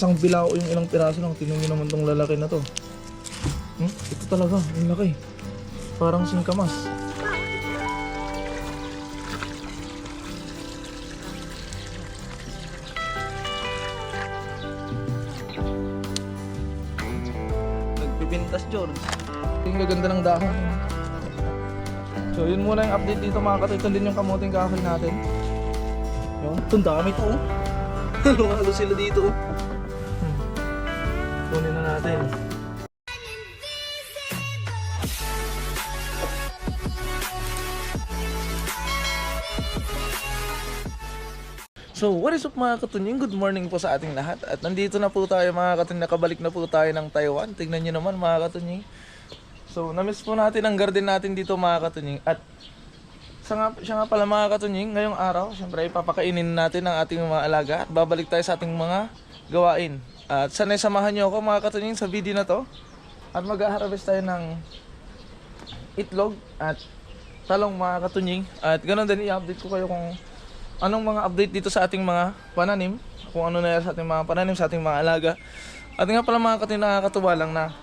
isang bilao yung ilang piraso lang. Tingnan nyo naman tong lalaki na to. Ito talaga, yung laki. Parang singkamas. Nagpipintas, George. Yung gaganda ng dahon. So yun muna yung update dito mga katoy. Ito din yung kamuting kahoy natin. Yun, itong dami to. Lumalo sila dito. Kunin na natin. So what is up mga katunying? Good morning po sa ating lahat. At nandito na po tayo mga katunying. Nakabalik na po tayo ng Taiwan. Tignan nyo naman mga katunying. So namiss po natin ang garden natin dito mga katunying. At siya nga pala mga katunying, ngayong araw syempre ipapakainin natin ang ating mga alaga. At babalik tayo sa ating mga gawain. At sanay samahan nyo ako mga katunying sa video na to. At mag-harvest tayo ng itlog at talong mga katunying. At ganoon din i-update ko kayo kung anong mga update dito sa ating mga pananim, kung ano na sa ating mga pananim, sa ating mga alaga. At nga pala mga katunying, nakakatuwa lang na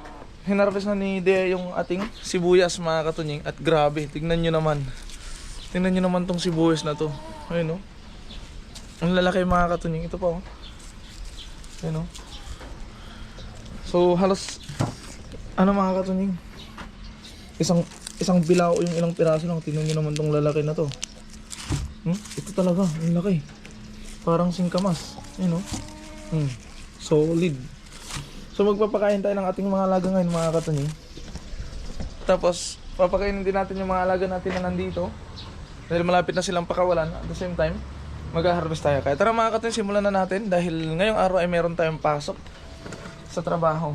hinarvest na ni Dea yung ating sibuyas mga katunying. At grabe, tignan nyo naman. Tignan nyo naman tong sibuyas na to. Ayun o. Ang lalaki mga katunying. Ito pa o. Ayun o. So halos, ano mga katunying, isang bilao yung ilang piraso lang. Tignan nyo naman tong lalaki na to. Ito talaga, ang laki. Parang singkamas. Ayun o. Solid. So magpapakain tayo ng ating mga alaga ngayon mga katunying. Tapos papakainin din natin yung mga alaga natin na nandito. Dahil malapit na silang pakawalan. At the same time, mag-harvest tayo. Kaya tara mga katunying, simulan na natin. Dahil ngayong araw ay meron tayong pasok sa trabaho.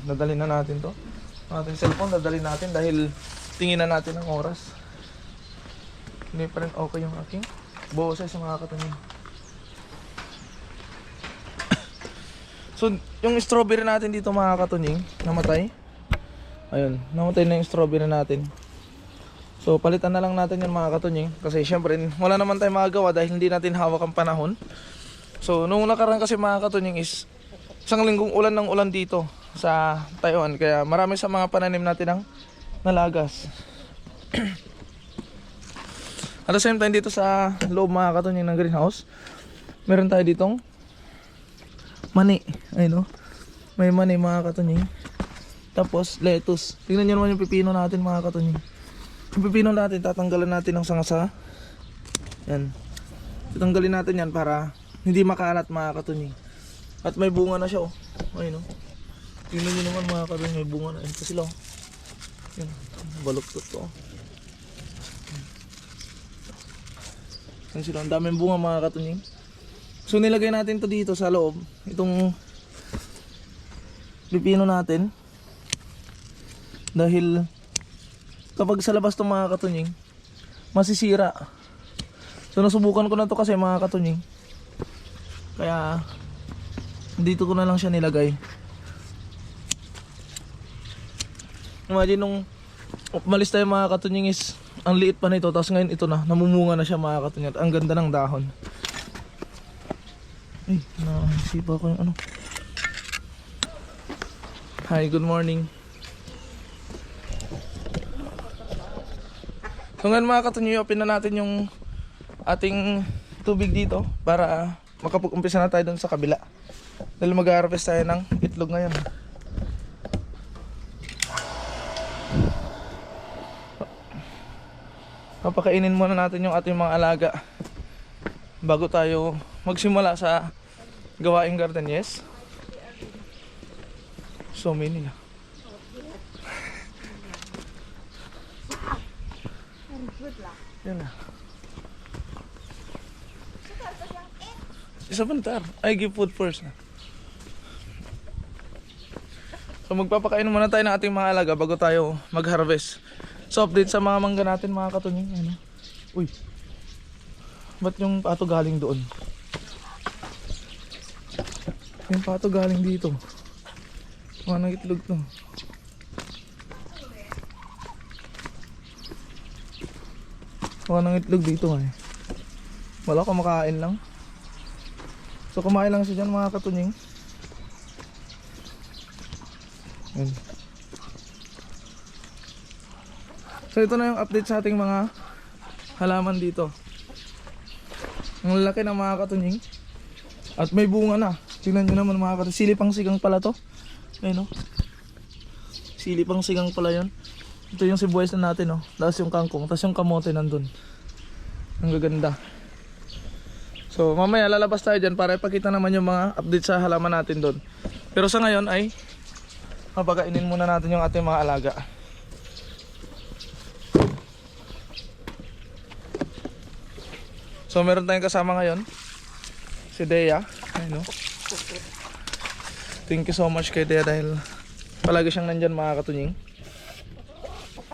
Dadalhin na natin to. Ang ating cellphone dadalhin natin dahil tingin na natin ang oras. Hindi pa rin okay yung aking boses sa mga katunying. So yung strawberry natin dito mga katunying, namatay. Ayun, namatay na yung strawberry natin. So palitan na lang natin yung mga katunying. Kasi syempre wala naman tayong magagawa dahil hindi natin hawak ang panahon. So nung nakaraan kasi mga katunying is isang linggong ulan ng ulan dito sa Taiwan. Kaya marami sa mga pananim natin ang nalagas. At the same time dito sa loob mga katunying ng greenhouse, meron tayo ditong mani. Ayun o. May mani mga katunying. Tapos lettuce. Tingnan nyo naman yung pipino natin mga katunying. Yung pipino natin, tatanggalan natin ng sangasa. Yan. Tatanggalin natin yan para hindi makalat mga katunying. At may bunga na siya o. Ayun o. Tingnan nyo naman mga katunying, may bunga na. Ayun pa sila o. Yan. Baluktot to o. Yan sila, ang daming bunga mga katunying. So nilagay natin to dito sa loob. Itong pipino natin. Dahil kapag sa labas itong mga katunying, masisira. So nasubukan ko na to kasi mga katunying. Kaya dito ko na lang siya nilagay. Imagine nung umalis tayo mga katunying is ang liit pa nito, tapos ngayon ito na, namumunga na siya mga katunying. Ang ganda ng dahon. Ay, nasipa ko yung ano. Hi, good morning. So ngayon mga katunying, open na natin yung ating tubig dito para makapag-umpisa na tayo dun sa kabila. Dahil mag-harvest tayo ng itlog ngayon. Papakainin muna natin yung ating mga alaga bago tayo magsimula sa gawaing garden. Yes? So many na. Yan na. Isa bantar. I give food first na. So magpapakain muna tayo ng ating mga alaga bago tayo mag-harvest. So update sa mga mangga natin mga katunying. Ano? Uy. Ba't yung pato galing doon? Yung pato galing dito. Mga nang itlog to. Mga nang itlog dito eh. Wala ko makain lang. So kumain lang siya dyan mga katunying. Yan. So ito na yung update sa ating mga halaman dito. Ang lalaki ng mga katunying. At may bunga na. Tingnan nyo naman mga katunying. Silipang sigang pala to. Ayun o. Silipang sigang pala yun. Ito yung sibuyas na natin o. Tapos yung kangkong. Tapos yung kamote nandun. Ang gaganda. So mamaya lalabas tayo dyan para ipakita naman yung mga update sa halaman natin doon. Pero sa ngayon ay mapakainin muna natin yung ating mga alaga. So meron tayong kasama ngayon si Dea. Ayun, no? Thank you so much kay Dea dahil palagi siyang nandyan mga katunying.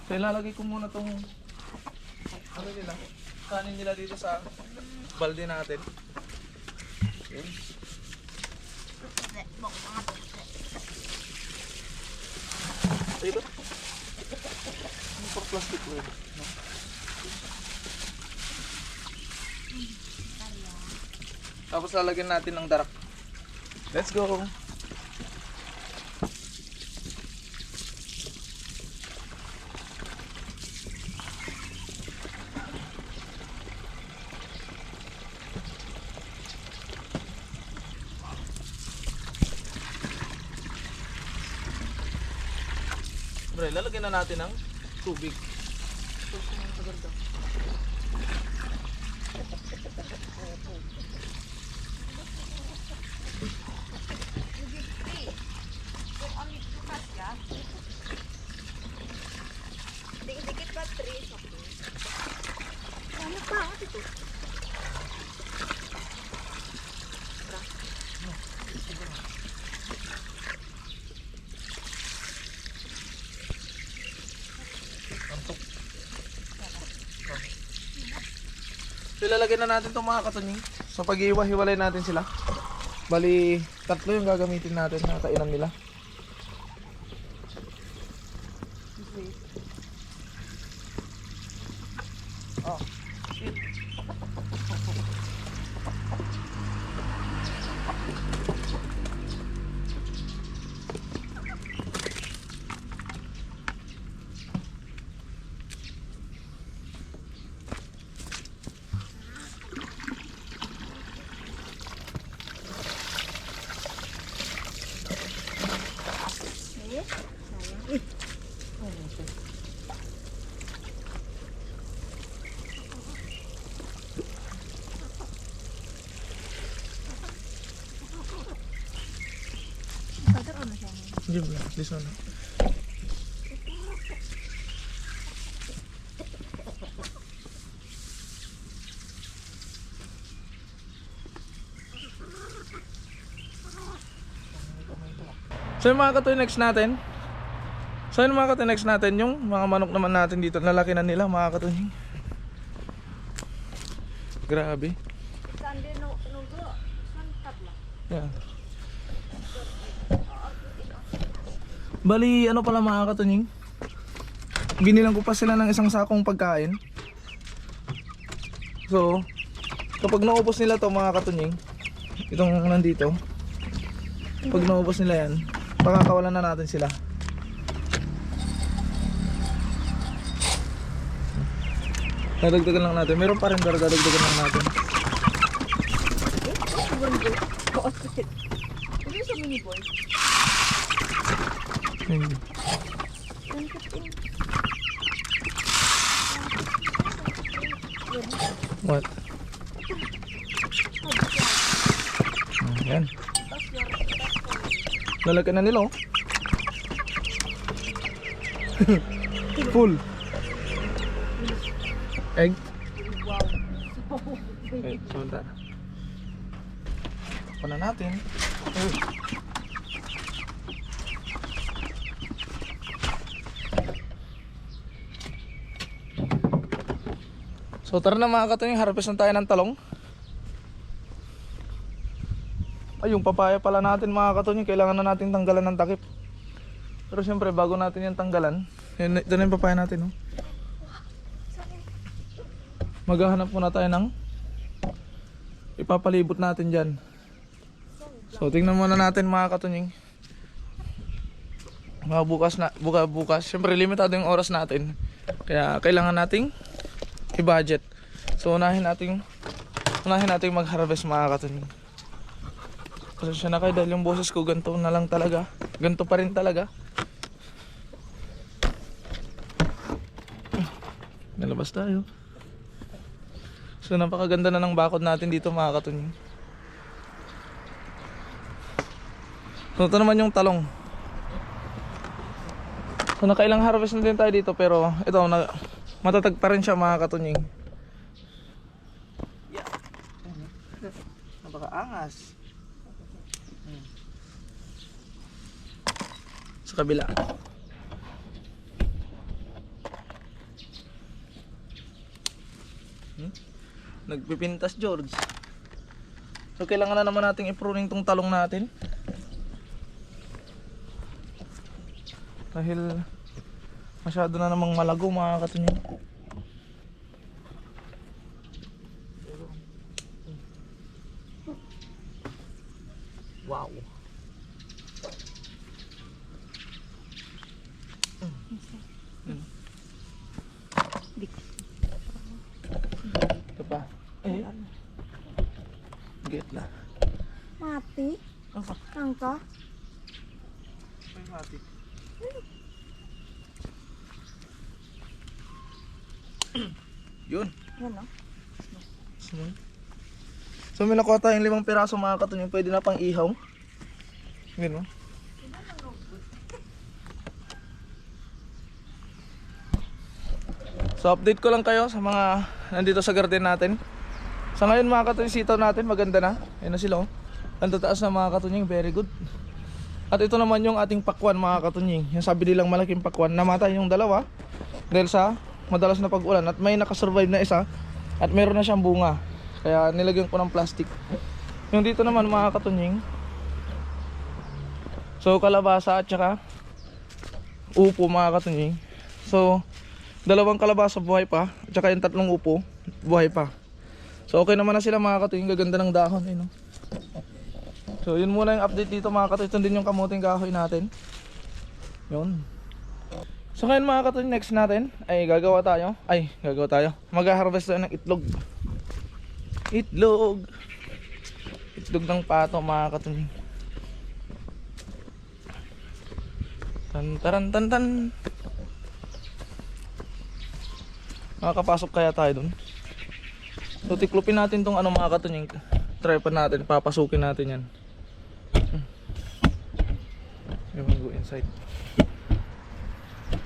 So ilalagay ko muna tong ano nila, kanin nila dito sa balde natin. Okay. Ito? Ano for plastic ko yun? No? Tapos lalagyan natin ng darak. Let's go! Bre, lalagyan na natin ng tubig. Dikit-dikit ba 3? Ano pa? Ito. So ilalagay na natin itong mga katunying. So pag-iwa-hiwalay natin sila. Bali, 3 yung gagamitin natin na kainan nila. Oh, shit. Hindi mo lang, at least ano. So yung mga katunex natin. So yung mga katunex natin, yung mga manok naman natin dito, lalaki na nila mga katunex. Grabe. Sandi nugo. Santap lang. Yeah. Bali, ano pala mga katunying? Binilang ko pa sila ng isang sakong pagkain. So, kapag naubos nila to mga katunying, itong nandito, pag naubos nila yan, pakakawalan na natin sila. Dadagdagan lang natin. Meron pa rin pero dadagdagan lang natin. Ano sa mini boy? What? Yan. Lalagyan na nila oh. Full. Egg. Okay, so that. Pa na natin. So tara na mga katunying, harvest na tayo ng talong. Ay, yung papaya pala natin mga katunying, kailangan na natin tanggalan ng takip. Pero siyempre bago natin yung tanggalan, ito na yung papaya natin oh. Maghahanap muna tayo ng ipapalibot natin dyan. So tingnan muna natin mga katunying. Mga bukas. Siyempre limitado yung oras natin. Kaya kailangan nating i-budget. So unahin nating mag-harvest mga katunying. Pasensya na kayo dahil yung boses ko ganito na lang talaga. Ganito pa rin talaga. Nalabas tayo. So napakaganda na ng bakod natin dito mga katunying. So ito naman yung talong. So nakailang harvest na din tayo dito pero ito matatag pa rin siya mga katunying. Yeah. Napakaangas. Sa kabila. Nagpipintas George. So kailangan na naman nating i-pruning tong talong natin. Dahil masyado na namang malago mga katunying. Wow. Ito pa. Get na. Mati? Apa? Angka? May mati. Yun. Yan o. So may nakuha tayong 5 piraso mga katunying. Pwede na pang ihaw. Yun o. So update ko lang kayo sa mga nandito sa garden natin. Sa ngayon mga katunying, sitaw natin maganda na. Ayun na sila oh. Ang tataas na mga katunying, very good. At ito naman yung ating pakwan mga katunying. Yung sabi nilang malaking pakwan. Namatay yung dalawa dahil sa madalas na pag-ulan. At may nakasurvive na isa. At meron na siyang bunga. Kaya nilagyan ko ng plastic. Yung dito naman mga katunying, so kalabasa at saka upo mga katunying. So 2 kalabasa buhay pa, at saka yung 3 upo buhay pa. So okay naman na sila mga katunying, gaganda ng dahon eh, no? So yun muna yung update dito mga katunying. Ito din yung kamuting kahoy natin. Yun. So ngayon mga katunying, next natin ay gagawa tayo. Mag-harvest tayo ng itlog. Itlog ng pato mga katunying. Tan. Makakapasok kaya tayo dun? So tiklopin natin tong ano mga katunying. Tripod natin, papasukin natin yan. I will go inside.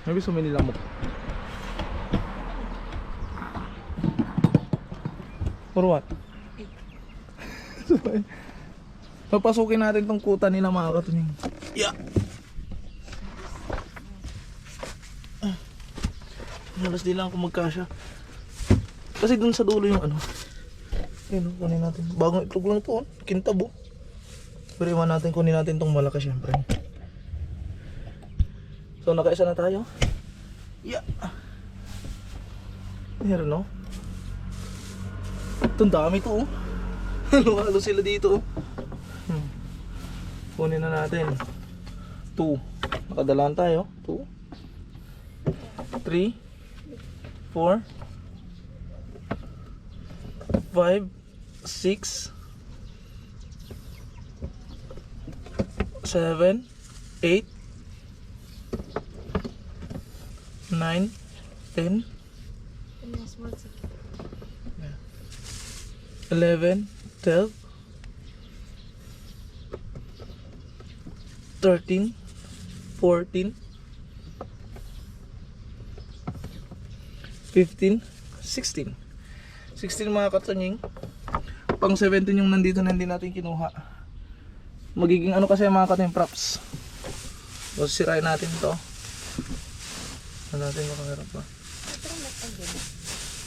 Maybe so many lamok. For what? Papasukin natin tong kuta nila mga katunying. Yeah. Halos di lang ako magkasya. Kasi dun sa dulo yung ano. Yun, kunin natin. Bagong itlog lang to, kintab oh. Pero iwan natin, kunin natin tong malaki syempre. So nakaisa na tayo. Yeah. Meron no? Itong dami to oh. Halo-halo sila dito oh. Kunin na natin. 2. Nakadalaan tayo. 2 3 4 5 6 7 8 9 10 11 12 13 14 15, 16 mga katunying. Pang 17 yung nandito na hindi natin kinuha. Magiging ano kasi mga katunying, props. So sirain natin to. Ano natin makahirap ba?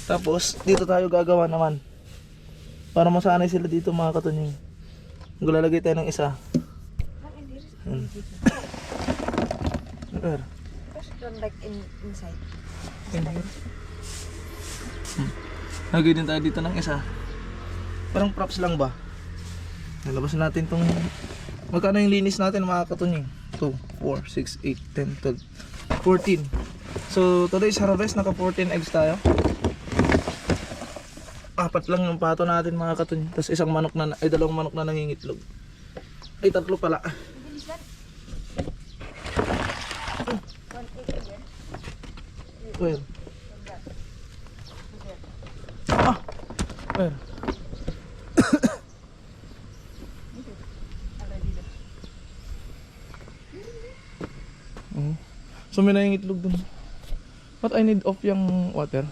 Tapos dito tayo gagawa naman. Para masanay sila dito mga katunying. Maglalagay tayo ng isa. Where? Like inside. Lagay din tayo dito ng isa. Parang props lang ba? Nalabasan natin tong magkano yung linis natin mga katunying. 2, 4, 6, 8, 10, 12, 14. So today's harvest, naka 14 eggs tayo. Apat lang yung pato natin mga katunying. Tapos isang manok na, ay dalawang manok na nangingitlog. Ay tatlo pala. Well. Ah! Well. So may nangingitlog dun. But I need off yung water.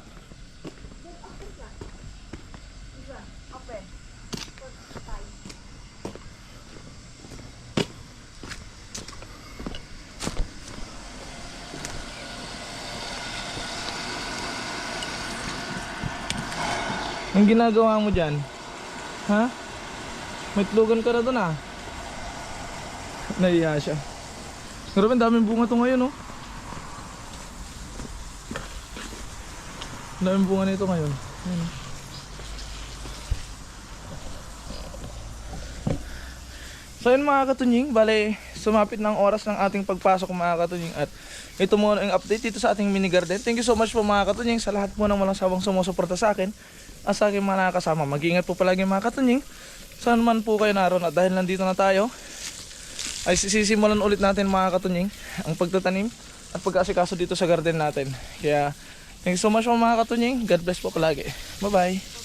Ang ginagawa mo dyan? Ha? May tlogan ka na dun ah. Nahiya siya. Grabe, ang daming bunga to ngayon oh. Ang daming bunga nito ngayon. Ayan. So yun mga katunying, bale sumapit ng oras ng ating pagpasok mga katunying. At ito muna yung update dito sa ating mini garden. Thank you so much po mga katunying sa lahat po ng walang sawang sumusuporta sa akin at sa aking mga nakakasama. Mag-iingat po palagi mga katunying. Saan man po kayo naroon, at dahil nandito na tayo ay sisimulan ulit natin mga katunying ang pagtatanim at pag-aasikaso dito sa garden natin. Kaya thank you so much po mga katunying. God bless po palagi. Bye bye.